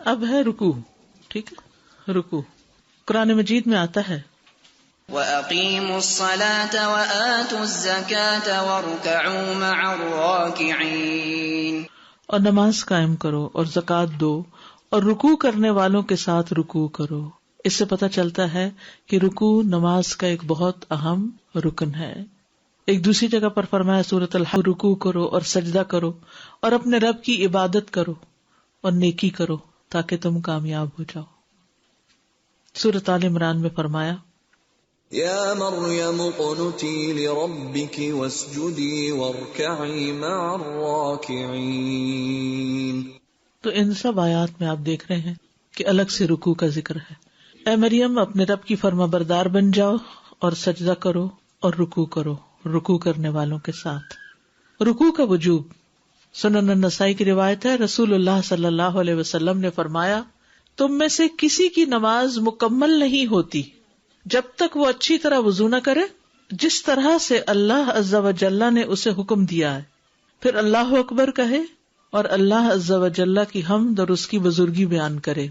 اب ہے رکوع. ٹھیک ہے، رکوع قرآن مجید میں آتا ہے وَأَقِيمُوا الصَّلَاةَ وَآتُوا الزَّكَاةَ وَارْكَعُوا مَعَ الرَّاكِعِينَ، اور نماز قائم کرو اور زکوٰۃ دو اور رکوع کرنے والوں کے ساتھ رکوع کرو. اس سے پتہ چلتا ہے کہ رکوع نماز کا ایک بہت اہم رکن ہے. ایک دوسری جگہ پر فرمایا سورۃ الحج، رکوع کرو اور سجدہ کرو اور اپنے رب کی عبادت کرو اور نیکی کرو تاکہ تم کامیاب ہو جاؤ. سورۃ آل عمران میں فرمایا یا مریم اقنتی لربک واسجدی وارکعی مع الراکعین. تو ان سب آیات میں آپ دیکھ رہے ہیں کہ الگ سے رکوع کا ذکر ہے. اے مریم اپنے رب کی فرما بردار بن جاؤ اور سجدہ کرو اور رکوع کرو، رکوع کرنے والوں کے ساتھ. رکوع کا وجوب، سنن النسائی کی روایت ہے، رسول اللہ صلی اللہ علیہ وسلم نے فرمایا تم میں سے کسی کی نماز مکمل نہیں ہوتی جب تک وہ اچھی طرح وضو نہ کرے جس طرح سے اللہ عز و جل نے اسے حکم دیا ہے، پھر اللہ اکبر کہے اور اللہ عز و جل کی حمد اور اس کی بزرگی بیان کرے،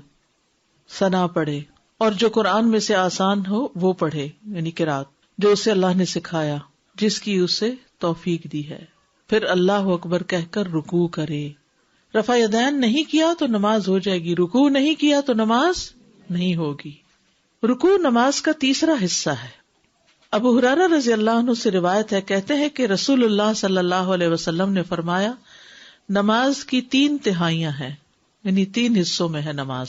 ثنا پڑھے اور جو قرآن میں سے آسان ہو وہ پڑھے، یعنی قرات جو اسے اللہ نے سکھایا، جس کی اسے توفیق دی ہے، پھر اللہ اکبر کہہ کر رکوع کرے. رفع یدین نہیں کیا تو نماز ہو جائے گی، رکوع نہیں کیا تو نماز نہیں ہوگی. رکوع نماز کا تیسرا حصہ ہے. ابو ہریرہ رضی اللہ عنہ سے روایت ہے، کہتے ہیں کہ رسول اللہ صلی اللہ علیہ وسلم نے فرمایا نماز کی 3 تہائیاں ہیں، یعنی 3 حصوں میں ہے نماز.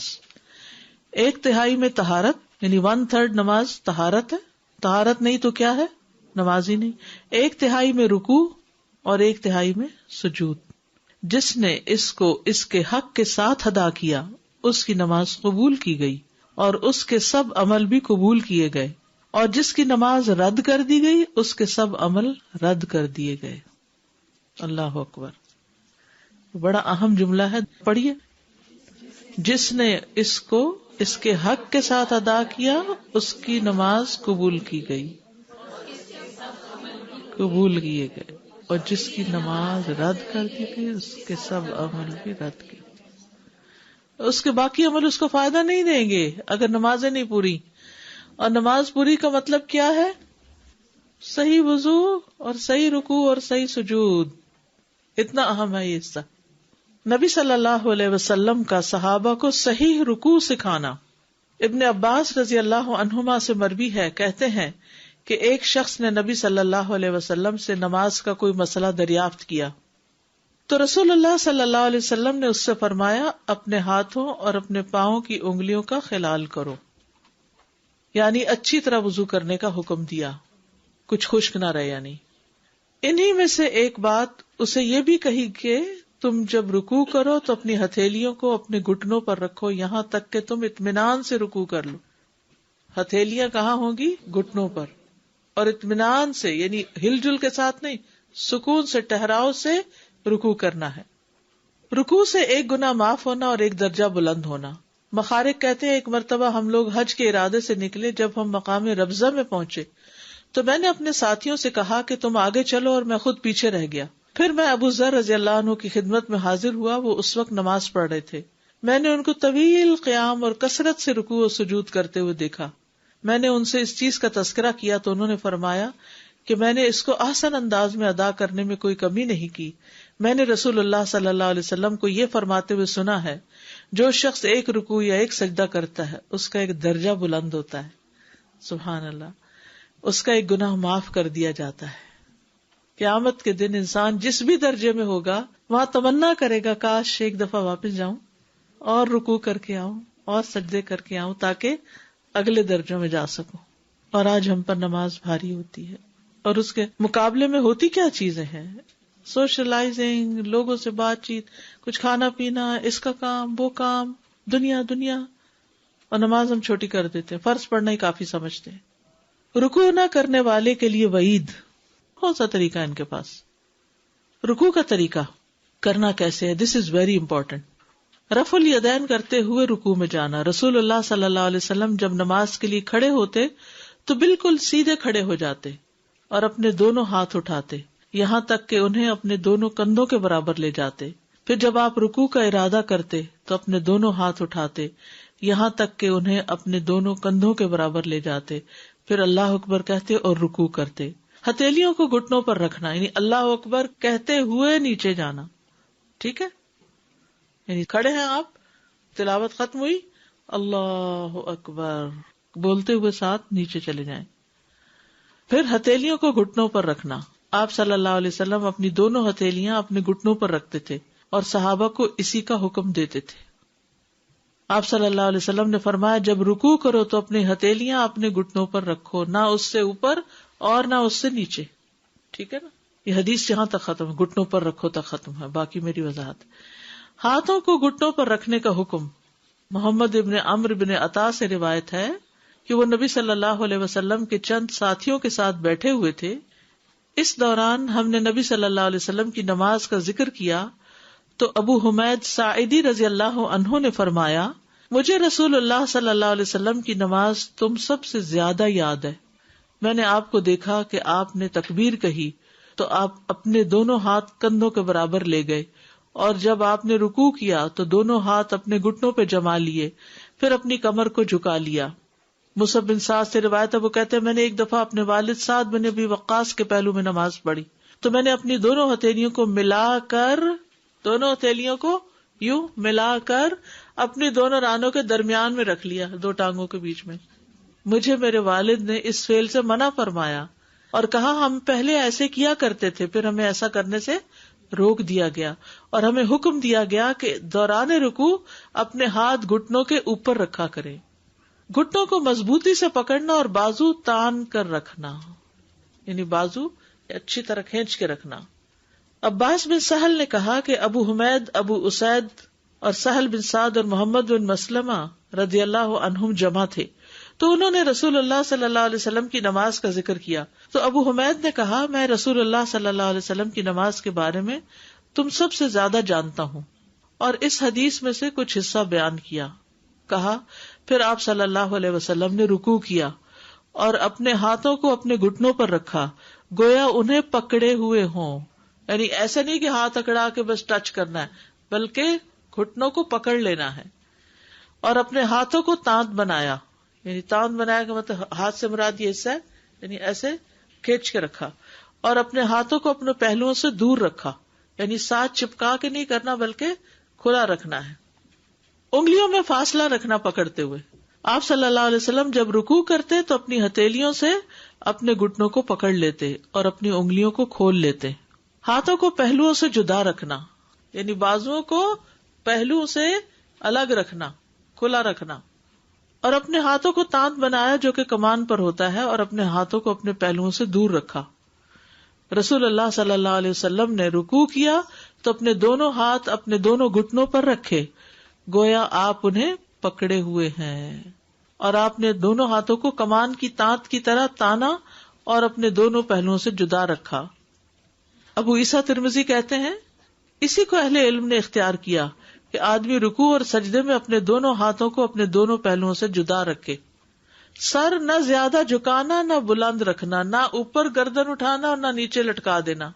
1 تہائی میں طہارت، یعنی 1/3 نماز طہارت ہے، طہارت نہیں تو کیا ہے، نماز ہی نہیں. 1 تہائی میں رکوع اور 1 تہائی میں سجود. جس نے اس کو اس کے حق کے ساتھ ادا کیا اس کی نماز قبول کی گئی اور اس کے سب عمل بھی قبول کیے گئے، اور جس کی نماز رد کر دی گئی اس کے سب عمل رد کر دیے گئے. اللہ اکبر، بڑا اہم جملہ ہے، پڑھیے. جس نے اس کو اس کے حق کے ساتھ ادا کیا اس کی نماز قبول کی گئی، قبول کیے گئے، اور جس کی نماز رد کر دی گئی اس کے سب عمل بھی رد کیے. اس کے باقی عمل اس کو فائدہ نہیں دیں گے اگر نمازیں نہیں پوری. اور نماز پوری کا مطلب کیا ہے؟ صحیح وضو اور صحیح رکوع اور صحیح سجود. اتنا اہم ہے یہ حصہ. نبی صلی اللہ علیہ وسلم کا صحابہ کو صحیح رکوع سکھانا. ابن عباس رضی اللہ عنہما سے مروی ہے، کہتے ہیں کہ ایک شخص نے نبی صلی اللہ علیہ وسلم سے نماز کا کوئی مسئلہ دریافت کیا تو رسول اللہ صلی اللہ علیہ وسلم نے اس سے فرمایا اپنے ہاتھوں اور اپنے پاؤں کی انگلیوں کا خلال کرو، یعنی اچھی طرح وضو کرنے کا حکم دیا، کچھ خشک نہ رہے. یعنی انہی میں سے ایک بات اسے یہ بھی کہی کہ تم جب رکوع کرو تو اپنی ہتھیلیوں کو اپنے گھٹنوں پر رکھو یہاں تک کہ تم اطمینان سے رکوع کر لو. ہتھیلیاں کہاں ہوں گی؟ گھٹنوں پر. اور اطمینان سے یعنی ہل جل کے ساتھ نہیں، سکون سے، ٹھہراؤ سے رکوع کرنا ہے. رکوع سے 1 گناہ معاف ہونا اور 1 درجہ بلند ہونا. مخارق کہتے ہیں ایک مرتبہ ہم لوگ حج کے ارادے سے نکلے، جب ہم مقام ربضہ میں پہنچے تو میں نے اپنے ساتھیوں سے کہا کہ تم آگے چلو، اور میں خود پیچھے رہ گیا. پھر میں ابو ذر رضی اللہ عنہ کی خدمت میں حاضر ہوا، وہ اس وقت نماز پڑھ رہے تھے. میں نے ان کو طویل قیام اور کثرت سے رکوع و سجود کرتے ہوئے دیکھا. میں نے ان سے اس چیز کا تذکرہ کیا تو انہوں نے فرمایا کہ میں نے اس کو احسن انداز میں ادا کرنے میں کوئی کمی نہیں کی. میں نے رسول اللہ صلی اللہ علیہ وسلم کو یہ فرماتے ہوئے سنا ہے، جو شخص 1 رکوع یا 1 سجدہ کرتا ہے اس کا 1 درجہ بلند ہوتا ہے. سبحان اللہ. اس کا 1 گناہ معاف کر دیا جاتا ہے. قیامت کے دن انسان جس بھی درجے میں ہوگا وہاں تمنا کرے گا کاش ایک دفعہ واپس جاؤں اور رکوع کر کے آؤں اور سجدے کر کے آؤں تاکہ اگلے درجوں میں جا سکوں. اور آج ہم پر نماز بھاری ہوتی ہے، اور اس کے مقابلے میں ہوتی کیا چیزیں ہیں؟ سوشلائزنگ، لوگوں سے بات چیت، کچھ کھانا پینا، اس کا کام، وہ کام، دنیا. اور نماز ہم چھوٹی کر دیتے ہیں، فرض پڑھنا ہی کافی سمجھتے ہیں. رکوع نہ کرنے والے کے لیے وعید. کون سا طریقہ ان کے پاس؟ رکوع کا طریقہ کرنا کیسے ہے؟ دس از ویری امپورٹنٹ. رفع الیدین کرتے ہوئے رکوع میں جانا. رسول اللہ صلی اللہ علیہ وسلم جب نماز کے لیے کھڑے ہوتے تو بالکل سیدھے کھڑے ہو جاتے اور اپنے دونوں ہاتھ اٹھاتے یہاں تک کہ انہیں اپنے دونوں کندھوں کے برابر لے جاتے. پھر جب آپ رکوع کا ارادہ کرتے تو اپنے دونوں ہاتھ اٹھاتے یہاں تک کہ انہیں اپنے دونوں کندھوں کے برابر لے جاتے، پھر اللہ اکبر کہتے اور رکوع کرتے. ہتھیلیوں کو گھٹنوں پر رکھنا، یعنی اللہ اکبر کہتے ہوئے نیچے جانا. ٹھیک ہے، یعنی کھڑے ہیں آپ، تلاوت ختم ہوئی، اللہ اکبر بولتے ہوئے ساتھ نیچے چلے جائیں. پھر ہتھیلیوں کو گھٹنوں پر رکھنا. آپ صلی اللہ علیہ وسلم اپنی دونوں ہتھیلیاں اپنے گھٹنوں پر رکھتے تھے اور صحابہ کو اسی کا حکم دیتے تھے. آپ صلی اللہ علیہ وسلم نے فرمایا جب رکوع کرو تو اپنی ہتھیلیاں اپنے گھٹنوں پر رکھو، نہ اس سے اوپر اور نہ اس سے نیچے. ٹھیک ہے نا، یہ حدیث یہاں تک ختم ہے، گھٹنوں پر رکھو تک ختم ہے، باقی میری وضاحت. ہاتھوں کو گھٹنوں پر رکھنے کا حکم محمد ابن عمرو بن عطا سے روایت ہے کہ وہ نبی صلی اللہ علیہ وسلم کے چند ساتھیوں کے ساتھ بیٹھے ہوئے تھے. اس دوران ہم نے نبی صلی اللہ علیہ وسلم کی نماز کا ذکر کیا تو ابو حمید ساعدی رضی اللہ عنہ نے فرمایا مجھے رسول اللہ صلی اللہ علیہ وسلم کی نماز تم سب سے زیادہ یاد ہے. میں نے آپ کو دیکھا کہ آپ نے تکبیر کہی تو آپ اپنے دونوں ہاتھ کندھوں کے برابر لے گئے، اور جب آپ نے رکوع کیا تو دونوں ہاتھ اپنے گھٹنوں پہ جما لیے، پھر اپنی کمر کو جھکا لیا. مصعب بن سعد سے روایت ہے، وہ کہتے ہیں میں نے ایک دفعہ اپنے والد سعد بن ابی وقاص کے پہلو میں نماز پڑھی تو میں نے اپنی دونوں ہتھیلیوں کو ملا کر اپنی دونوں رانوں کے درمیان میں رکھ لیا، دو ٹانگوں کے بیچ میں. مجھے میرے والد نے اس فعل سے منع فرمایا اور کہا ہم پہلے ایسے کیا کرتے تھے، پھر ہمیں ایسا کرنے سے روک دیا گیا اور ہمیں حکم دیا گیا کہ دوران رکوع اپنے ہاتھ گھٹنوں کے اوپر رکھا کرے. گھٹنوں کو مضبوطی سے پکڑنا اور بازو تان کر رکھنا، یعنی بازو اچھی طرح کھینچ کے رکھنا. عباس بن سہل نے کہا کہ ابو حمید، ابو اسید اور سہل بن سعد اور محمد بن مسلمہ رضی اللہ عنہم جمع تھے تو انہوں نے رسول اللہ صلی اللہ علیہ وسلم کی نماز کا ذکر کیا تو ابو حمید نے کہا میں رسول اللہ صلی اللہ علیہ وسلم کی نماز کے بارے میں تم سب سے زیادہ جانتا ہوں، اور اس حدیث میں سے کچھ حصہ بیان کیا. کہا پھر آپ صلی اللہ علیہ وسلم نے رکوع کیا اور اپنے ہاتھوں کو اپنے گھٹنوں پر رکھا گویا انہیں پکڑے ہوئے ہوں، یعنی ایسا نہیں کہ ہاتھ اکڑا کے بس ٹچ کرنا ہے بلکہ گھٹنوں کو پکڑ لینا ہے. اور اپنے ہاتھوں کو تانت بنایا، یعنی تانت بنایا کہ مطلب ہاتھ سے مراد یہ حصہ ہے، یعنی ایسے کھینچ کے رکھا، اور اپنے ہاتھوں کو اپنے پہلوؤں سے دور رکھا، یعنی ساتھ چپکا کے نہیں کرنا بلکہ کھلا رکھنا ہے. انگلیوں میں فاصلہ رکھنا پکڑتے ہوئے. آپ صلی اللہ علیہ وسلم جب رکوع کرتے تو اپنی ہتھیلیوں سے اپنے گھٹنوں کو پکڑ لیتے اور اپنی انگلیوں کو کھول لیتے. ہاتھوں کو پہلوؤں سے جدا رکھنا، یعنی بازوؤں کو پہلو سے الگ رکھنا، کھلا رکھنا، اور اپنے ہاتھوں کو تانت بنایا جو کہ کمان پر ہوتا ہے، اور اپنے ہاتھوں کو اپنے پہلوؤں سے دور رکھا. رسول اللہ صلی اللہ علیہ وسلم نے رکوع کیا تو اپنے دونوں ہاتھ اپنے دونوں گھٹنوں پر رکھے گویا آپ انہیں پکڑے ہوئے ہیں، اور آپ نے دونوں ہاتھوں کو کمان کی تانت کی طرح تانا اور اپنے دونوں پہلوؤں سے جدا رکھا. ابو عیسیٰ ترمذی کہتے ہیں اسی کو اہل علم نے اختیار کیا کہ آدمی رکوع اور سجدے میں اپنے دونوں ہاتھوں کو اپنے دونوں پہلوؤں سے جدا رکھے. سر نہ زیادہ جھکانا نہ بلند رکھنا، نہ اوپر گردن اٹھانا اور نہ نیچے لٹکا دینا.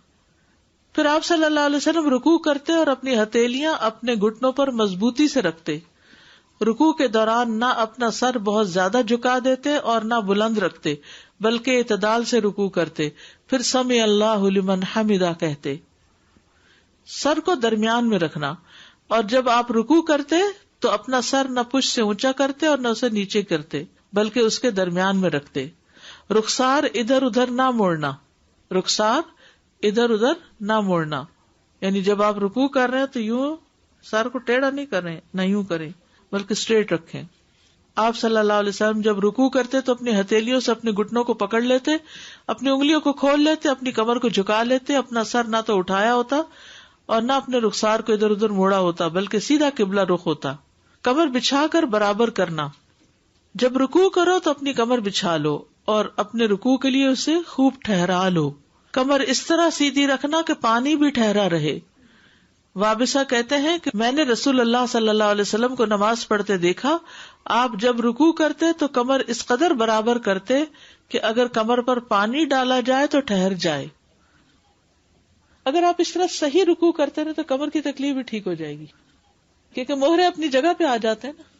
پھر آپ صلی اللہ علیہ وسلم رکوع کرتے اور اپنی ہتھیلیاں اپنے گھٹنوں پر مضبوطی سے رکھتے. رکوع کے دوران نہ اپنا سر بہت زیادہ جھکا دیتے اور نہ بلند رکھتے بلکہ اعتدال سے رکوع کرتے. پھر سمع اللہ لمن حمدہ کہتے. سر کو درمیان میں رکھنا، اور جب آپ رکوع کرتے تو اپنا سر نہ پشت سے اونچا کرتے اور نہ اسے نیچے کرتے بلکہ اس کے درمیان میں رکھتے. رخسار ادھر ادھر نہ موڑنا، ادھر ادھر نہ موڑنا، یعنی جب آپ رکوع کر رہے ہیں تو یوں سر کو ٹیڑھا نہیں کر رہے، نہ یوں کریں بلکہ اسٹریٹ رکھیں. آپ صلی اللہ علیہ وسلم جب رکوع کرتے تو اپنی ہتھیلیوں سے اپنے گھٹنوں کو پکڑ لیتے، اپنی انگلیوں کو کھول لیتے، اپنی کمر کو جھکا لیتے، اپنا سر نہ تو اٹھایا ہوتا اور نہ اپنے رخسار کو ادھر ادھر موڑا ہوتا بلکہ سیدھا قبلہ رخ ہوتا. کمر بچھا کر برابر کرنا. جب رکوع کرو تو اپنی کمر بچھا لو اور اپنے رکوع کے لیے اسے خوب ٹھہرا لو. کمر اس طرح سیدھی رکھنا کہ پانی بھی ٹھہرا رہے. وابسہ کہتے ہیں کہ میں نے رسول اللہ صلی اللہ علیہ وسلم کو نماز پڑھتے دیکھا، آپ جب رکوع کرتے تو کمر اس قدر برابر کرتے کہ اگر کمر پر پانی ڈالا جائے تو ٹھہر جائے. اگر آپ اس طرح صحیح رکوع کرتے رہے تو کمر کی تکلیف بھی ٹھیک ہو جائے گی، کیونکہ موہرے اپنی جگہ پہ آ جاتے ہیں نا.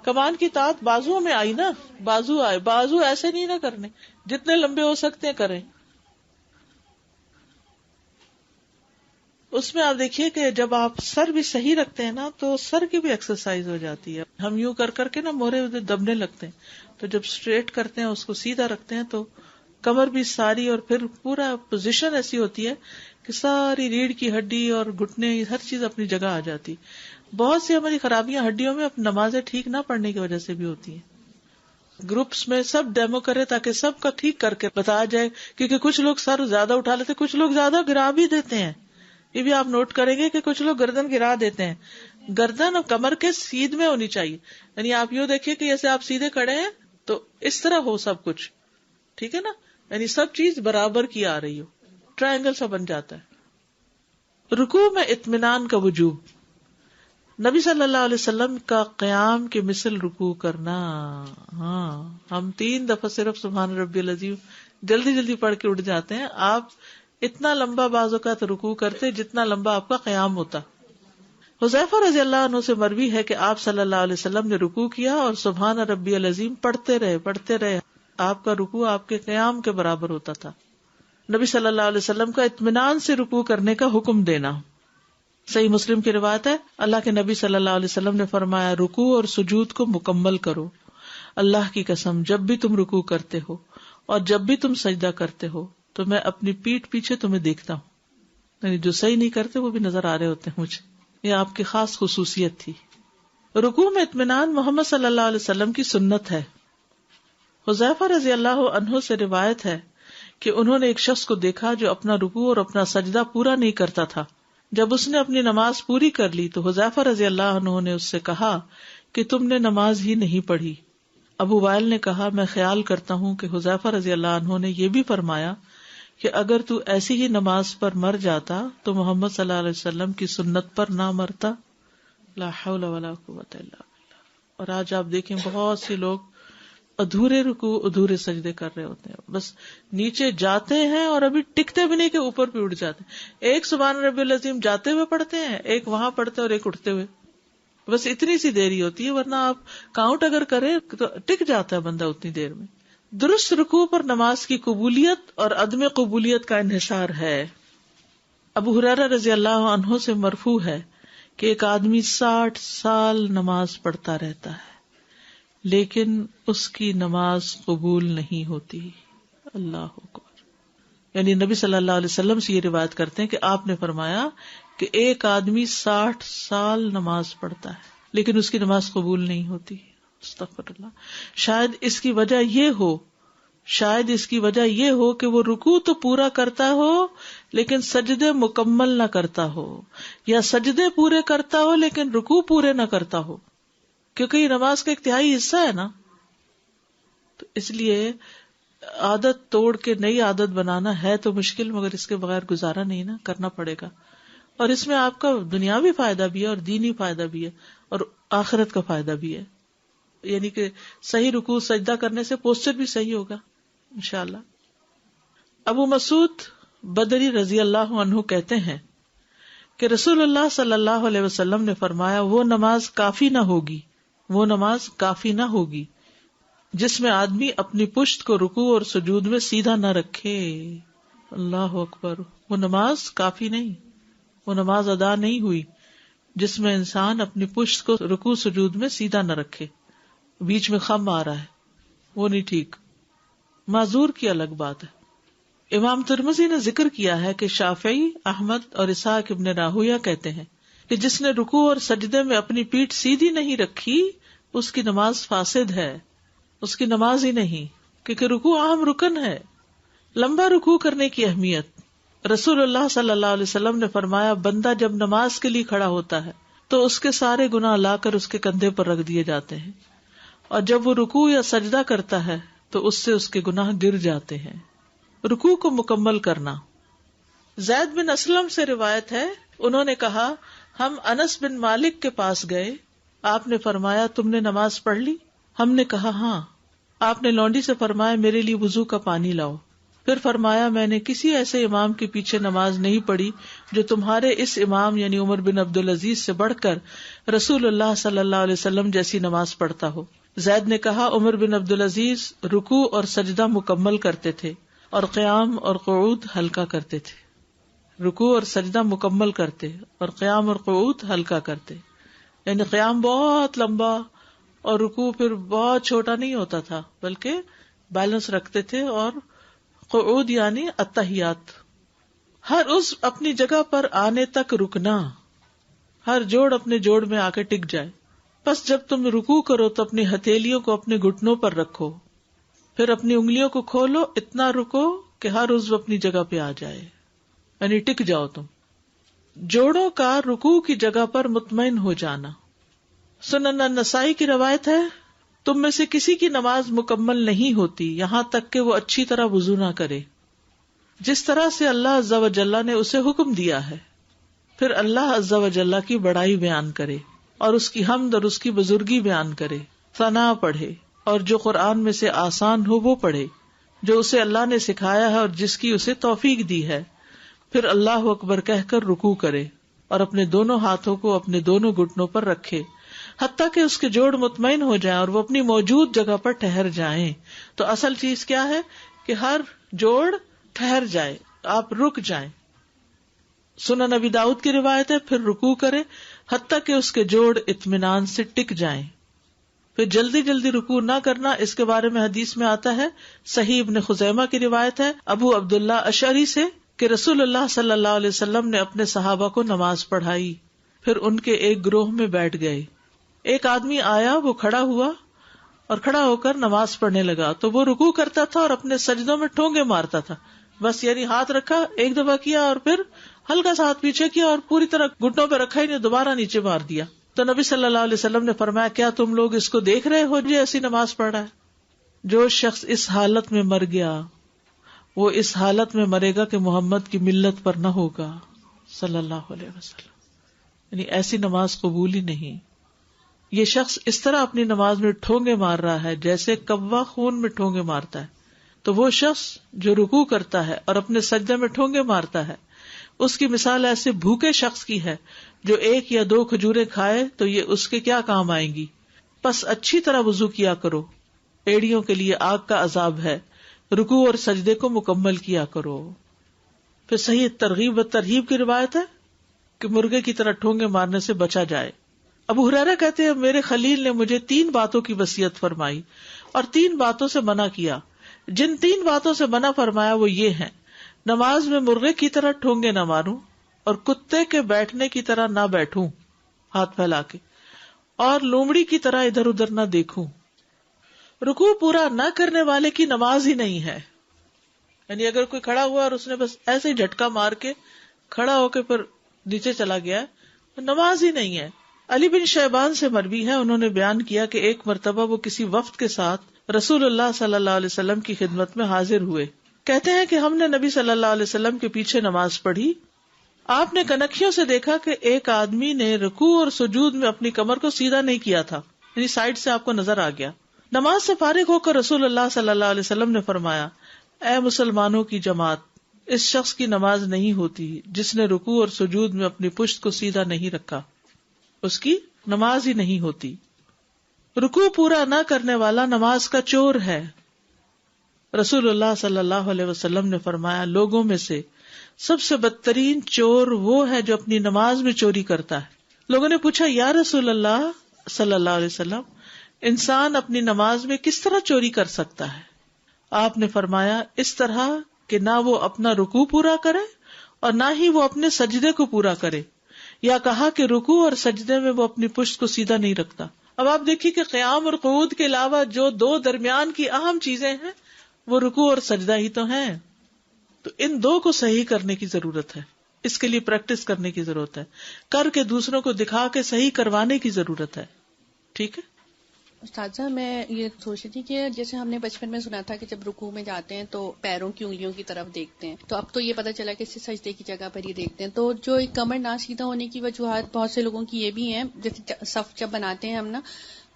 کمان کی تانت بازو میں آئی نا، بازو آئے، بازو ایسے نہیں نہ کرنے، جتنے لمبے ہو سکتے ہیں کریں. اس میں آپ دیکھیے کہ جب آپ سر بھی صحیح رکھتے ہیں نا تو سر کی بھی ایکسرسائز ہو جاتی ہے. ہم یوں کر کر کے نا موہرے ادھر دبنے لگتے ہیں، تو جب اسٹریٹ کرتے ہیں اس کو سیدھا رکھتے ہیں تو کمر بھی ساری، اور پھر پورا پوزیشن ایسی ہوتی ہے کہ ساری ریڑھ کی ہڈی اور گھٹنے ہر چیز اپنی جگہ آ جاتی. بہت سی ہماری خرابیاں ہڈیوں میں نمازیں ٹھیک نہ پڑنے کی وجہ سے بھی ہوتی ہیں. گروپس میں سب ڈیمو کرے تاکہ سب کا ٹھیک کر کے بتایا جائے، کیونکہ کچھ لوگ سر زیادہ اٹھا لیتے، کچھ لوگ زیادہ گرا بھی دیتے ہیں. یہ بھی آپ نوٹ کریں گے کہ کچھ لوگ گردن گرا دیتے ہیں. گردن اور کمر کے سیدھ میں ہونی چاہیے، یعنی آپ یوں دیکھیے کہ جیسے آپ سیدھے کھڑے ہیں تو اس طرح ہو سب کچھ، ٹھیک ہے نا، یعنی سب چیز برابر کی آ رہی ہو، ٹرائنگل سا بن جاتا ہے. رکوع میں اطمینان کا وجوب. نبی صلی اللہ علیہ وسلم کا قیام کے مثل رکوع کرنا. ہاں، ہم 3 دفعہ صرف سبحان ربی العظیم جلدی جلدی پڑھ کے اٹھ جاتے ہیں. آپ اتنا لمبا بعض اوقات رکوع کرتے جتنا لمبا آپ کا قیام ہوتا. حذیفہ رضی اللہ عنہ سے مروی ہے کہ آپ صلی اللہ علیہ وسلم نے رکوع کیا اور سبحان ربی العظیم پڑھتے رہے. آپ کا رکوع آپ کے قیام کے برابر ہوتا تھا. نبی صلی اللہ علیہ وسلم کا اطمینان سے رکوع کرنے کا حکم دینا. صحیح مسلم کی روایت ہے، اللہ کے نبی صلی اللہ علیہ وسلم نے فرمایا، رکوع اور سجود کو مکمل کرو. اللہ کی قسم جب بھی تم رکوع کرتے ہو اور جب بھی تم سجدہ کرتے ہو تو میں اپنی پیٹھ پیچھے تمہیں دیکھتا ہوں. یعنی جو صحیح نہیں کرتے وہ بھی نظر آ رہے ہوتے ہیں مجھے. یہ آپ کی خاص خصوصیت تھی. رکوع میں اطمینان محمد صلی اللہ علیہ وسلم کی سنت ہے. حذیفہ رضی اللہ عنہ سے روایت ہے کہ انہوں نے ایک شخص کو دیکھا جو اپنا رکوع اور اپنا سجدہ پورا نہیں کرتا تھا. جب اس نے اپنی نماز پوری کر لی تو حذیفہ رضی اللہ عنہ نے اس سے کہا کہ تم نے نماز ہی نہیں پڑھی. ابو وائل نے کہا، میں خیال کرتا ہوں کہ حذیفہ رضی اللہ عنہ نے یہ بھی فرمایا کہ اگر تو ایسی ہی نماز پر مر جاتا تو محمد صلی اللہ علیہ وسلم کی سنت پر نہ مرتا. لا حول ولا قوت الا باللہ. اور آج آپ دیکھیں بہت سے لوگ ادھورے رکوع ادھورے سجدے کر رہے ہوتے ہیں، بس نیچے جاتے ہیں اور ابھی ٹکتے بھی نہیں کہ اوپر بھی اٹھ جاتے ہیں. ایک سبحان ربی العظیم جاتے ہوئے پڑھتے ہیں، ایک وہاں پڑھتے اور ایک اٹھتے ہوئے. بس اتنی سی دیری ہوتی ہے، ورنہ آپ کاؤنٹ اگر کریں تو ٹک جاتا ہے بندہ اتنی دیر میں. درست رکوع پر نماز کی قبولیت اور عدم قبولیت کا انحصار ہے. ابو ہریرہ رضی اللہ عنہ سے مرفوع ہے کہ ایک آدمی 60 سال نماز پڑھتا رہتا ہے لیکن اس کی نماز قبول نہیں ہوتی. اللہ اکبر. یعنی نبی صلی اللہ علیہ وسلم سے یہ روایت کرتے ہیں کہ آپ نے فرمایا کہ ایک آدمی 60 سال نماز پڑھتا ہے لیکن اس کی نماز قبول نہیں ہوتی. استغفر اللہ. شاید اس کی وجہ یہ ہو کہ وہ رکوع تو پورا کرتا ہو لیکن سجدے مکمل نہ کرتا ہو، یا سجدے پورے کرتا ہو لیکن رکوع پورے نہ کرتا ہو، کیونکہ یہ نماز کا ایک تہائی حصہ ہے نا. تو اس لیے عادت توڑ کے نئی عادت بنانا ہے تو مشکل، مگر اس کے بغیر گزارا نہیں نا، کرنا پڑے گا. اور اس میں آپ کا دنیاوی فائدہ بھی ہے اور دینی فائدہ بھی ہے اور آخرت کا فائدہ بھی ہے. یعنی کہ صحیح رکوع سجدہ کرنے سے پوسچر بھی صحیح ہوگا انشاءاللہ. ابو مسعود بدری رضی اللہ عنہ کہتے ہیں کہ رسول اللہ صلی اللہ علیہ وسلم نے فرمایا، وہ نماز کافی نہ ہوگی جس میں آدمی اپنی پشت کو رکوع اور سجود میں سیدھا نہ رکھے. اللہ اکبر. وہ نماز کافی نہیں، وہ نماز ادا نہیں ہوئی جس میں انسان اپنی پشت کو رکوع سجود میں سیدھا نہ رکھے، بیچ میں خم آ رہا ہے، وہ نہیں ٹھیک. معذور کی الگ بات ہے. امام ترمذی نے ذکر کیا ہے کہ شافعی، احمد اور اسحاق ابن راہویہ کہتے ہیں کہ جس نے رکوع اور سجدے میں اپنی پیٹھ سیدھی نہیں رکھی اس کی نماز فاسد ہے، اس کی نماز ہی نہیں، کیونکہ رکوع اہم رکن ہے. لمبا رکوع کرنے کی اہمیت. رسول اللہ صلی اللہ علیہ وسلم نے فرمایا، بندہ جب نماز کے لیے کھڑا ہوتا ہے تو اس کے سارے گناہ لا کر اس کے کندھے پر رکھ دیے جاتے ہیں، اور جب وہ رکوع یا سجدہ کرتا ہے تو اس سے اس کے گناہ گر جاتے ہیں. رکوع کو مکمل کرنا. زید بن اسلم سے روایت ہے، انہوں نے کہا، ہم انس بن مالک کے پاس گئے، آپ نے فرمایا، تم نے نماز پڑھ لی؟ ہم نے کہا ہاں. آپ نے لونڈی سے فرمایا، میرے لیے وضو کا پانی لاؤ. پھر فرمایا میں نے کسی ایسے امام کے پیچھے نماز نہیں پڑھی جو تمہارے اس امام یعنی عمر بن عبدالعزیز سے بڑھ کر رسول اللہ صلی اللہ علیہ وسلم جیسی نماز پڑھتا ہو. زید نے کہا عمر بن عبدالعزیز رکوع اور سجدہ مکمل کرتے تھے اور قیام اور قعود ہلکا کرتے تھے. رکوع اور سجدہ مکمل کرتے اور قیام اور قعود ہلکا کرتے، یعنی قیام بہت لمبا اور رکوع پھر بہت چھوٹا نہیں ہوتا تھا بلکہ بیلنس رکھتے تھے. اور قعود یعنی التحیات، ہر عضو اپنی جگہ پر آنے تک رکنا، ہر جوڑ اپنے جوڑ میں آ کے ٹک جائے. پس جب تم رکوع کرو تو اپنی ہتھیلیوں کو اپنے گھٹنوں پر رکھو، پھر اپنی انگلیوں کو کھولو، اتنا رکو کہ ہر عضو اپنی جگہ پہ آ جائے، یعنی ٹک جاؤ تم. جوڑوں کا رکوع کی جگہ پر مطمئن ہو جانا. سنن النسائی کی روایت ہے تم میں سے کسی کی نماز مکمل نہیں ہوتی یہاں تک کہ وہ اچھی طرح وضو نہ کرے، جس طرح سے اللہ عز و جل نے اسے حکم دیا ہے. پھر اللہ عز و جل کی بڑائی بیان کرے اور اس کی حمد اور اس کی بزرگی بیان کرے، ثنا پڑھے اور جو قرآن میں سے آسان ہو وہ پڑھے جو اسے اللہ نے سکھایا ہے اور جس کی اسے توفیق دی ہے. پھر اللہ اکبر کہہ کر رکوع کرے اور اپنے دونوں ہاتھوں کو اپنے دونوں گھٹنوں پر رکھے حتیٰ کہ اس کے جوڑ مطمئن ہو جائیں اور وہ اپنی موجود جگہ پر ٹھہر جائیں. تو اصل چیز کیا ہے کہ ہر جوڑ ٹھہر جائے، آپ رک جائیں. سنن نبی داؤد کی روایت ہے پھر رکوع کرے حتیٰ کہ اس کے جوڑ اطمینان سے ٹک جائیں. پھر جلدی جلدی رکوع نہ کرنا، اس کے بارے میں حدیث میں آتا ہے، صحیح ابن خزیمہ کی روایت ہے ابو عبداللہ اشعری سے کہ رسول اللہ صلی اللہ علیہ وسلم نے اپنے صحابہ کو نماز پڑھائی، پھر ان کے ایک گروہ میں بیٹھ گئے. ایک آدمی آیا، وہ کھڑا ہوا اور کھڑا ہو کر نماز پڑھنے لگا تو وہ رکوع کرتا تھا اور اپنے سجدوں میں ٹھونگے مارتا تھا. بس یعنی ہاتھ رکھا، ایک دفعہ کیا اور پھر ہلکا سا ہاتھ پیچھے کیا اور پوری طرح گھٹنوں پہ رکھا ہی نہیں، دوبارہ نیچے مار دیا. تو نبی صلی اللہ علیہ وسلم نے فرمایا کیا تم لوگ اس کو دیکھ رہے ہو جو ایسی نماز پڑھ رہا ہے؟ جو شخص اس حالت میں مر گیا وہ اس حالت میں مرے گا کہ محمد کی ملت پر نہ ہوگا صلی اللہ علیہ وسلم، یعنی ایسی نماز قبول ہی نہیں. یہ شخص اس طرح اپنی نماز میں ٹھونگے مار رہا ہے جیسے کوا خون میں ٹھونگے مارتا ہے. تو وہ شخص جو رکوع کرتا ہے اور اپنے سجدے میں ٹھونگے مارتا ہے اس کی مثال ایسے بھوکے شخص کی ہے جو 1 یا 2 کھجوریں کھائے تو یہ اس کے کیا کام آئیں گی. پس اچھی طرح وضو کیا کرو، ایڑیوں کے لیے آگ کا عذاب ہے، رکوع اور سجدے کو مکمل کیا کرو. پھر صحیح ترغیب و ترہیب کی روایت ہے کہ مرغے کی طرح ٹھونگے مارنے سے بچا جائے. ابو ہریرہ کہتے ہیں میرے خلیل نے مجھے 3 باتوں کی وصیت فرمائی اور 3 باتوں سے منع کیا. جن 3 باتوں سے منع فرمایا وہ یہ ہیں، نماز میں مرغے کی طرح ٹھونگے نہ ماروں اور کتے کے بیٹھنے کی طرح نہ بیٹھوں ہاتھ پھیلا کے، اور لومڑی کی طرح ادھر ادھر نہ دیکھوں. رکوع پورا نہ کرنے والے کی نماز ہی نہیں ہے. یعنی اگر کوئی کھڑا ہوا اور اس نے بس ایسے ہی جھٹکا مار کے کھڑا ہو کے پھر نیچے چلا گیا، نماز ہی نہیں ہے. علی بن شیبان سے مروی ہے، انہوں نے بیان کیا کہ ایک مرتبہ وہ کسی وفد کے ساتھ رسول اللہ صلی اللہ علیہ وسلم کی خدمت میں حاضر ہوئے. کہتے ہیں کہ ہم نے نبی صلی اللہ علیہ وسلم کے پیچھے نماز پڑھی. آپ نے کنکھیوں سے دیکھا کہ ایک آدمی نے رکوع اور سجود میں اپنی کمر کو سیدھا نہیں کیا تھا، یعنی سائڈ سے آپ کو نظر آ گیا. نماز سے فارغ ہو کر رسول اللہ صلی اللہ علیہ وسلم نے فرمایا، اے مسلمانوں کی جماعت، اس شخص کی نماز نہیں ہوتی جس نے رکوع اور سجود میں اپنی پشت کو سیدھا نہیں رکھا، اس کی نماز ہی نہیں ہوتی. رکوع پورا نہ کرنے والا نماز کا چور ہے. رسول اللہ صلی اللہ علیہ وسلم نے فرمایا، لوگوں میں سے سب سے بدترین چور وہ ہے جو اپنی نماز میں چوری کرتا ہے. لوگوں نے پوچھا، یا رسول اللہ صلی اللہ علیہ وسلم، انسان اپنی نماز میں کس طرح چوری کر سکتا ہے؟ آپ نے فرمایا، اس طرح کہ نہ وہ اپنا رکوع پورا کرے اور نہ ہی وہ اپنے سجدے کو پورا کرے، یا کہا کہ رکوع اور سجدے میں وہ اپنی پشت کو سیدھا نہیں رکھتا. اب آپ دیکھیے کہ قیام اور قعود کے علاوہ جو 2 درمیان کی اہم چیزیں ہیں وہ رکوع اور سجدہ ہی تو ہیں. تو ان 2 کو صحیح کرنے کی ضرورت ہے، اس کے لیے پریکٹس کرنے کی ضرورت ہے، کر کے دوسروں کو دکھا کے صحیح کروانے کی ضرورت ہے. ٹھیک ہے استاذہ، میں یہ سوچ رہی تھی کہ جیسے ہم نے بچپن میں سنا تھا کہ جب رکوع میں جاتے ہیں تو پیروں کی انگلیوں کی طرف دیکھتے ہیں، تو اب تو یہ پتہ چلا کہ سجدے کی جگہ پر ہی دیکھتے ہیں. تو جو کمر نہ سیدھا ہونے کی وجوہات بہت سے لوگوں کی یہ بھی ہیں، جیسے صف جب بناتے ہیں ہم نا،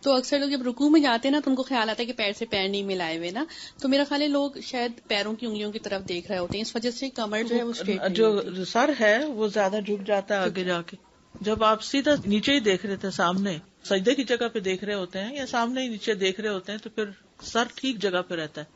تو اکثر لوگ جب رکوع میں جاتے ہیں نا تو ان کو خیال آتا ہے کہ پیر سے پیر نہیں ملائے ہوئے نا، تو میرا خیال ہے لوگ شاید پیروں کی انگلیوں کی طرف دیکھ رہے ہوتے ہیں، اس وجہ سے کمر جو ہے وہ اسٹریٹ نہیں جو ہوتی۔ سر ہے وہ زیادہ جھک جاتا ہے آگے جا کے. جب آپ سیدھا نیچے ہی دیکھ رہے تھے سامنے سجدے کی جگہ پہ دیکھ رہے ہوتے ہیں یا سامنے ہی نیچے دیکھ رہے ہوتے ہیں تو پھر سر ٹھیک جگہ پہ رہتا ہے.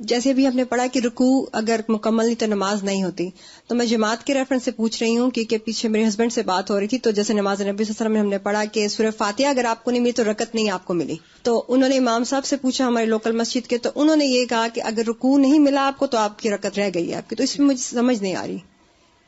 جیسے بھی ہم نے پڑھا کہ رکوع اگر مکمل نہیں تو نماز نہیں ہوتی، تو میں جماعت کے ریفرنس سے پوچھ رہی ہوں کہ پیچھے میرے ہسبینڈ سے بات ہو رہی تھی، تو جیسے نماز نبی صلی اللہ علیہ وسلم میں ہم نے پڑھا کہ سورہ فاتحہ اگر آپ کو نہیں ملی تو رکعت نہیں آپ کو ملی. تو انہوں نے امام صاحب سے پوچھا ہمارے لوکل مسجد کے، تو انہوں نے یہ کہا کہ اگر رکوع نہیں ملا آپ کو تو آپ کی رکعت رہ گئی ہے آپ کی. تو اس میں مجھے سمجھ نہیں آ رہی.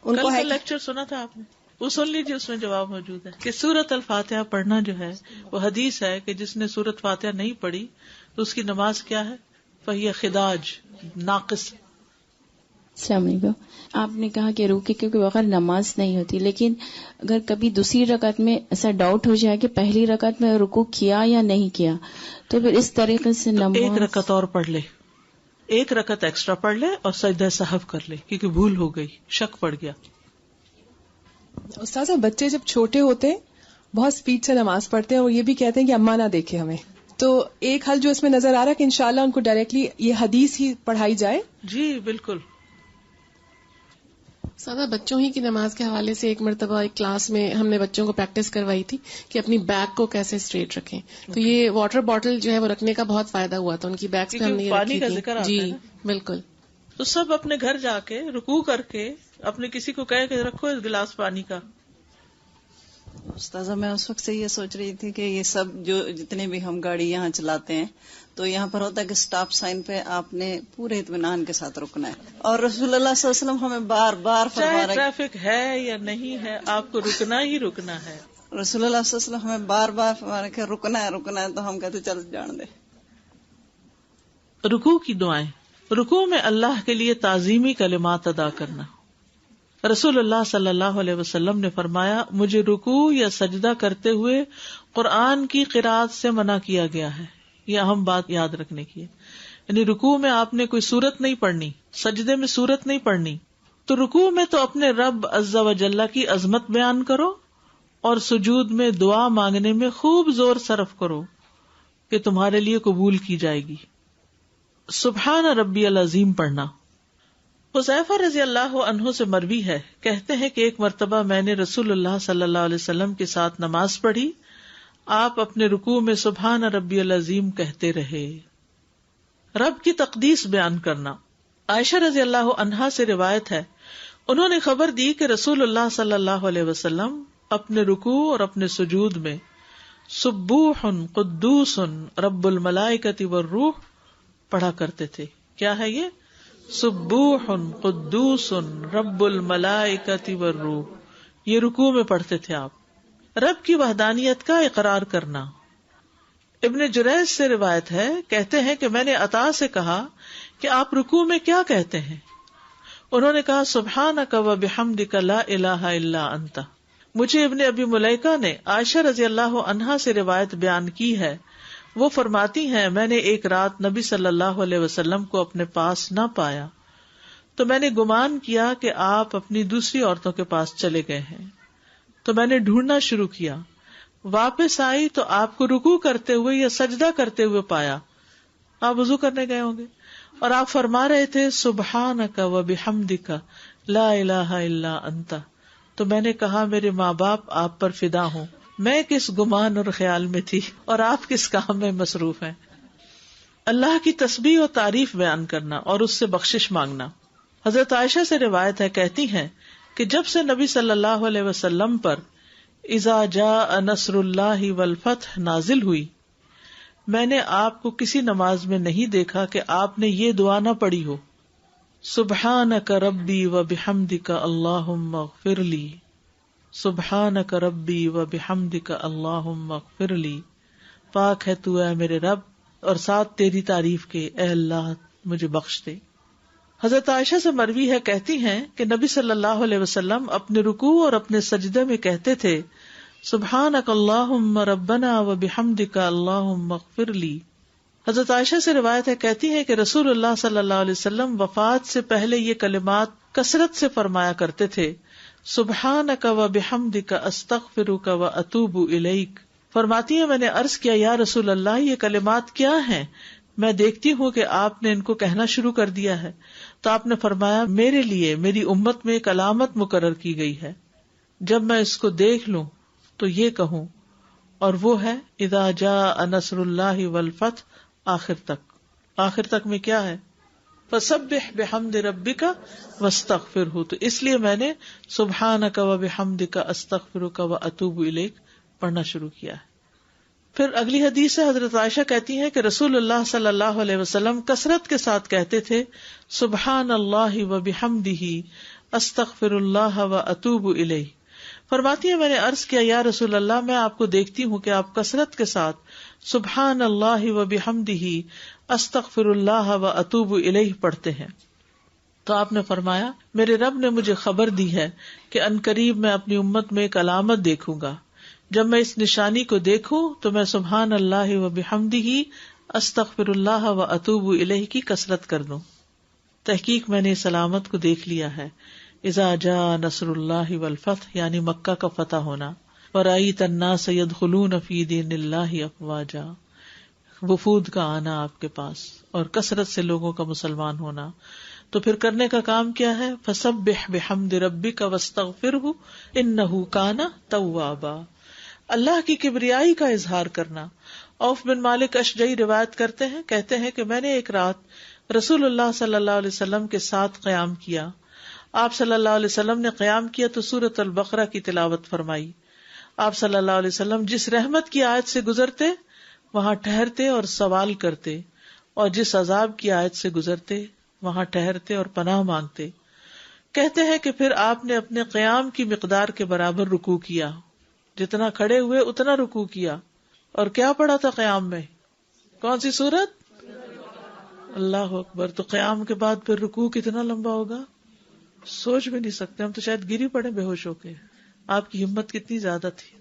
ان کو ہے لیکچر سنا تھا آپ نے، وہ سن لیجیے، اس میں جواب موجود ہے کہ سورۃ الفاتحہ پڑھنا جو ہے وہ حدیث ہے کہ جس نے سورۃ فاتحہ نہیں پڑھی تو اس کی نماز کیا ہے؟ فہی خداج، ناقص. السلام علیکم. آپ نے کہا کہ رکوع کے بغیر نماز نہیں ہوتی، لیکن اگر کبھی دوسری رکعت میں ایسا ڈاؤٹ ہو جائے کہ پہلی رکعت میں رکوع کیا یا نہیں کیا، تو پھر اس طریقے سے نماز ایک رکعت اور پڑھ لے، ایک رکعت ایکسٹرا پڑھ لے اور سجدہ سہو کر لے، کیونکہ بھول ہو گئی، شک پڑ گیا. استاذہ بچے جب چھوٹے ہوتے بہت سپیڈ سے نماز پڑھتے ہیں اور یہ بھی کہتے ہیں کہ اماں نہ دیکھے ہمیں، تو ایک حل جو اس میں نظر آ رہا ہے کہ انشاءاللہ ان کو ڈائریکٹلی یہ حدیث ہی پڑھائی جائے. جی بالکل. سادہ بچوں ہی کی نماز کے حوالے سے ایک مرتبہ ایک کلاس میں ہم نے بچوں کو پریکٹس کروائی تھی کہ اپنی بیگ کو کیسے اسٹریٹ رکھیں. تو یہ واٹر بوٹل جو ہے وہ رکھنے کا بہت فائدہ ہوا تھا ان کی بیگس پہ ہم نے پانی کا ذکر آتا ہے جی نا. بالکل. تو سب اپنے گھر جا کے رکوع کر کے اپنے کسی کو کہہ کے رکھو اس گلاس پانی کا. استاذہ میں اس وقت سے یہ سوچ رہی تھی کہ یہ سب جو جتنے بھی ہم گاڑی یہاں چلاتے ہیں تو یہاں پر ہوتا ہے کہ سٹاپ سائن پہ آپ نے پورے اطمینان کے ساتھ رکنا ہے، اور رسول اللہ صلی اللہ علیہ وسلم ہمیں بار بار فرما چاہے رہے ٹریفک ہے یا نہیں ہے آپ کو رکنا ہی رکنا ہے. رسول اللہ صلی اللہ علیہ وسلم ہمیں بار بار فرما رہے کہ رکنا ہے، تو ہم کہتے چل جان دے. رکوع کی دعائیں. رکوع میں اللہ کے لیے تعظیمی کلمات ادا کرنا. رسول اللہ صلی اللہ علیہ وسلم نے فرمایا مجھے رکوع یا سجدہ کرتے ہوئے قرآن کی قرات سے منع کیا گیا ہے. یہ اہم بات یاد رکھنے کی ہے، یعنی رکوع میں آپ نے کوئی سورت نہیں پڑھنی، سجدے میں سورت نہیں پڑھنی. تو رکوع میں تو اپنے رب عز و جل کی عظمت بیان کرو اور سجود میں دعا مانگنے میں خوب زور صرف کرو کہ تمہارے لیے قبول کی جائے گی. سبحان ربی العظیم پڑھنا. حذیفہ رضی اللہ عنہ سے مروی ہے، کہتے ہیں کہ ایک مرتبہ میں نے رسول اللہ صلی اللہ علیہ وسلم کے ساتھ نماز پڑھی، آپ اپنے رکوع میں سبحان ربی العظیم کہتے رہے. رب کی تقدیس بیان کرنا. عائشہ رضی اللہ عنہا سے روایت ہے، انہوں نے خبر دی کہ رسول اللہ صلی اللہ علیہ وسلم اپنے رکوع اور اپنے سجود میں سبوح قدوس رب الملائکۃ والروح پڑھا کرتے تھے. کیا ہے یہ؟ سبوح قدوس رب الملائکۃ والروح. یہ رکوع میں پڑھتے تھے آپ. رب کی وحدانیت کا اقرار کرنا. ابن جریج سے روایت ہے، کہتے ہیں کہ میں نے عطا سے کہا کہ آپ رکوع میں کیا کہتے ہیں؟ انہوں نے کہا سبحانک و بحمدک لا الہ الا انت. مجھے ابن ابی ملیکہ نے عائشہ رضی اللہ عنہا سے روایت بیان کی ہے، وہ فرماتی ہیں میں نے ایک رات نبی صلی اللہ علیہ وسلم کو اپنے پاس نہ پایا تو میں نے گمان کیا کہ آپ اپنی دوسری عورتوں کے پاس چلے گئے ہیں، تو میں نے ڈھونڈنا شروع کیا. واپس آئی تو آپ کو رکوع کرتے ہوئے یا سجدہ کرتے ہوئے پایا. آپ وضو کرنے گئے ہوں گے اور آپ فرما رہے تھے سبحانک و بحمدک لا الہ الا انت. تو میں نے کہا میرے ماں باپ آپ پر فدا ہوں، میں کس گمان اور خیال میں تھی اور آپ کس کام میں مصروف ہیں. اللہ کی تسبیح و تعریف بیان کرنا اور اس سے بخشش مانگنا. حضرت عائشہ سے روایت ہے، کہتی ہیں کہ جب سے نبی صلی اللہ علیہ وسلم پر اذا جاء نصر اللہ والفتح نازل ہوئی، میں نے آپ کو کسی نماز میں نہیں دیکھا کہ آپ نے یہ دعا نہ پڑھی ہو، سبحانک ربی و بحمدک اللہم اغفر لی، سبحانک ربی و بحمدک اللہم اغفر لی. پاک ہے تو اے میرے رب اور ساتھ تیری تعریف کے، اے اللہ مجھے بخش دے. حضرت عائشہ سے مروی ہے، کہتی ہیں کہ نبی صلی اللہ علیہ وسلم اپنے رکوع اور اپنے سجدے میں کہتے تھے سبحانک اللہم ربنا و بحمدک اللہم اغفر لی. حضرت عائشہ سے روایت ہے، کہتی ہیں کہ رسول اللہ صلی اللہ علیہ وسلم وفات سے پہلے یہ کلمات کثرت سے فرمایا کرتے تھے سبحانک و بحمدک استغفرک و اتوب الیک. فرماتی ہیں میں نے عرض کیا یا رسول اللہ یہ کلمات کیا ہیں؟ میں دیکھتی ہوں کہ آپ نے ان کو کہنا شروع کر دیا ہے. تو آپ نے فرمایا میرے لیے میری امت میں ایک علامت مقرر کی گئی ہے، جب میں اس کو دیکھ لوں تو یہ کہوں، اور وہ ہے اذا جاء نصر اللہ والفتح، آخر تک میں کیا ہے؟ فسبح بحمد ربک واستغفرہ. تو اس لیے میں نے سبحانک وبحمدک استغفرک واتوب الیک پڑھنا شروع کیا ہے. پھر اگلی حدیث ہے، حضرت عائشہ کہتی ہیں کہ رسول اللہ صلی اللہ علیہ وسلم کثرت کے ساتھ کہتے تھے سبحان اللہ وبحمدہ استغفر اللہ واتوب الیہ. فرماتی ہیں میں نے عرض کیا یا رسول اللہ میں آپ کو دیکھتی ہوں کہ آپ کثرت کے ساتھ سبحان اللہ وبحمدہ استغفر اللہ واتوب الیہ پڑھتے ہیں. تو آپ نے فرمایا میرے رب نے مجھے خبر دی ہے کہ عنقریب میں اپنی امت میں ایک علامت دیکھوں گا، جب میں اس نشانی کو دیکھوں تو میں سبحان اللہ وبحمدہ استغفر اللہ واتوب الیہ کی کثرت کر دوں. تحقیق میں نے اس علامت کو دیکھ لیا ہے، اذا جاء نصر اللہ والفتح یعنی مکہ کا فتح ہونا، ورأیت الناس يدخلون فی دین اللہ افواجا، وفود کا آنا آپ کے پاس اور کثرت سے لوگوں کا مسلمان ہونا. تو پھر کرنے کا کام کیا ہے؟ فسبح بحمد ربک واستغفرہ انہ کان توابا، اللہ کی کبریائی کا اظہار کرنا. عوف بن مالک اشجعی روایت کرتے ہیں، کہتے ہیں کہ میں نے ایک رات رسول اللہ صلی اللہ علیہ وسلم کے ساتھ قیام کیا. آپ صلی اللہ علیہ وسلم نے قیام کیا تو سورۃ البقرہ کی تلاوت فرمائی. آپ صلی اللہ علیہ وسلم جس رحمت کی آیت سے گزرتے وہاں ٹھہرتے اور سوال کرتے، اور جس عذاب کی آیت سے گزرتے وہاں ٹھہرتے اور پناہ مانگتے. کہتے ہیں کہ پھر آپ نے اپنے قیام کی مقدار کے برابر رکوع کیا، جتنا کھڑے ہوئے اتنا رکوع کیا. اور کیا پڑھا تھا قیام میں؟ کون سی سورت؟ اللہ اکبر. تو قیام کے بعد پھر رکوع کتنا لمبا ہوگا سوچ بھی نہیں سکتے. ہم تو شاید گری پڑے بے ہوش ہو کے. آپ کی ہمت کتنی زیادہ تھی.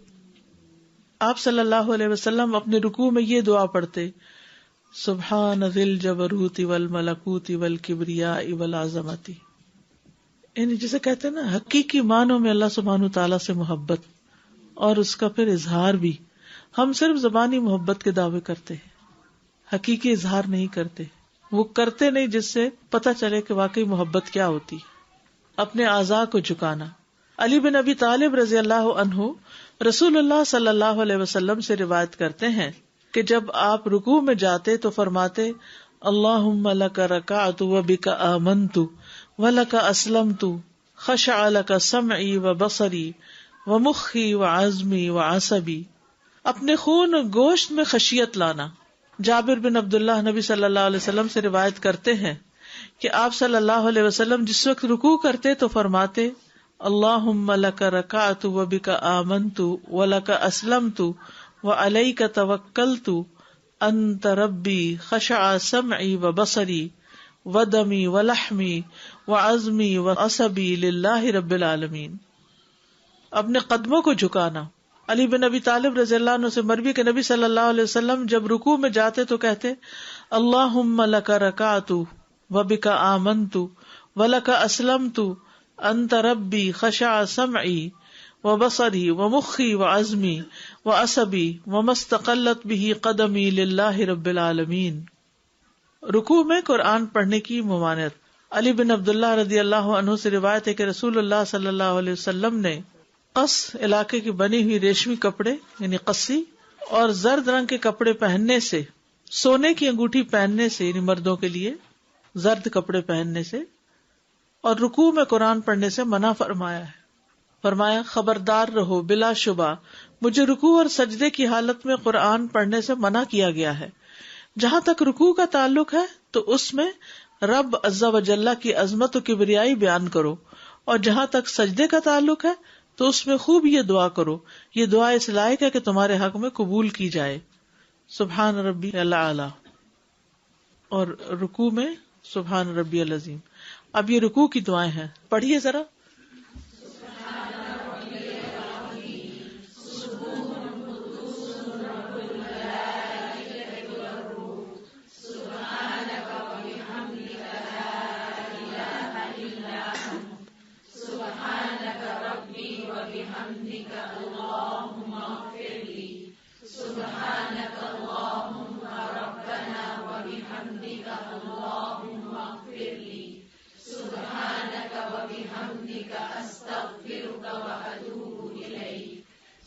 آپ صلی اللہ علیہ وسلم اپنے رکوع میں یہ دعا پڑھتے سبحان ذی الجبروت والملکوت والکبریاء والعظمت، یعنی جسے کہتے ہیں نا حقیقی معنوں میں اللہ سبحانہ تعالیٰ سے محبت اور اس کا پھر اظہار بھی. ہم صرف زبانی محبت کے دعوے کرتے ہیں، حقیقی اظہار نہیں کرتے. وہ کرتے نہیں جس سے پتہ چلے کہ واقعی محبت کیا ہوتی. اپنے اعضاء کو جھکانا. علی بن ابی طالب رضی اللہ عنہ رسول اللہ صلی اللہ علیہ وسلم سے روایت کرتے ہیں کہ جب آپ رکوع میں جاتے تو فرماتے اللہم لک رکعت وبک آمنت ولک اسلمت خشع لک سمعی وبصری ومخی وعظمی وعصبی. اپنے خون اور گوشت میں خشیت لانا. جابر بن عبداللہ نبی صلی اللہ علیہ وسلم سے روایت کرتے ہیں کہ آپ صلی اللہ علیہ وسلم جس وقت رکوع کرتے تو فرماتے اللہم لک رکعت وبک آمنت ولک اسلمت وعلیک توکلت انت ربی خشع سمعی وبصری ودمی ولحمی وعظمی وعصبی للہ رب العالمین. اپنے قدموں کو جھکانا. علی بن ابی طالب رضی اللہ عنہ سے مروی کہ نبی صلی اللہ علیہ وسلم جب رکوع میں جاتے تو کہتے اللہم لک رکعت وبک آمنت ولک اسلمت انت ربی خشع سمعی وبصری ومخی وعظمی وعصبی وما استقلت به قدمی للہ رب العالمین. رکوع میں قرآن پڑھنے کی ممانعت. علی بن عبداللہ رضی اللہ عنہ سے روایت ہے کہ رسول اللہ صلی اللہ علیہ وسلم نے قص علاقے کی بنی ہوئی ریشمی کپڑے یعنی قصی اور زرد رنگ کے کپڑے پہننے سے، سونے کی انگوٹھی پہننے سے یعنی مردوں کے لیے زرد کپڑے پہننے سے، اور رکوع میں قرآن پڑھنے سے منع فرمایا ہے. فرمایا خبردار رہو، بلا شبہ مجھے رکوع اور سجدے کی حالت میں قرآن پڑھنے سے منع کیا گیا ہے. جہاں تک رکوع کا تعلق ہے تو اس میں رب عز و جل کی عظمت و کبریائی بیان کرو، اور جہاں تک سجدے کا تعلق ہے تو اس میں خوب یہ دعا کرو. یہ دعا اس لائق ہے کہ تمہارے حق میں قبول کی جائے، سبحان ربی الاعلی، اور رکوع میں سبحان ربی العظیم. اب یہ رکوع کی دعائیں ہیں، پڑھیے ذرا.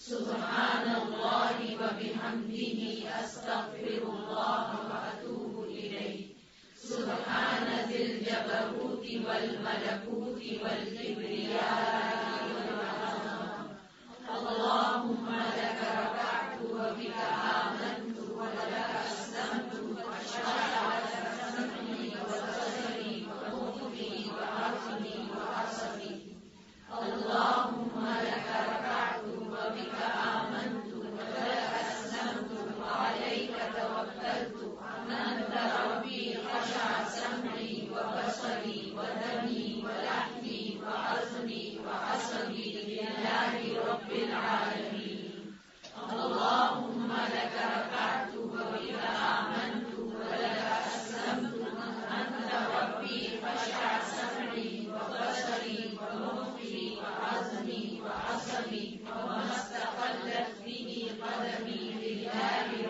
سبحان اللہ و بحمدہ استغفر اللہ و اتوب الیہ سبحان ذی الجبروت والملکوت والکبریاء والعظمہ اللہم لک رکعت و بک آمنت و لک اسلمت واشهد سمعی و بصری و مخی و عقلی و عصبی اللہم لک رکعت و بک آمنت و لک اسلمت وعلیک توکلت انت ربی خشع سمعی و بصری و دمی و لحمی و عظمی و عصبی للہ رب العالمین اللہم لک رکعت و بک آمنت و لک اسلمت انت ربی خشع سمعی و بصری و مخی و عظمی و عصبی وما استقلت به قدمی للہ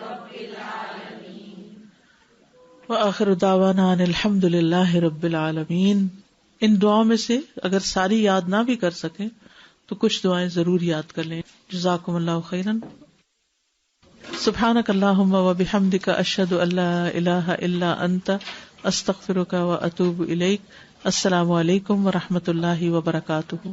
رب العالمین وآخر دعوانا ان الحمد للہ رب العالمین. ان دعاؤں میں سے اگر ساری یاد نہ بھی کر سکیں تو کچھ دعائیں ضرور یاد کر لیں. جزاکم اللہ خیرا. سبحانک اللہم و بحمدک اشہد ان لا الہ الا انت استغفرک و اتوب الیک. السلام علیکم و رحمۃ اللہ وبرکاتہ.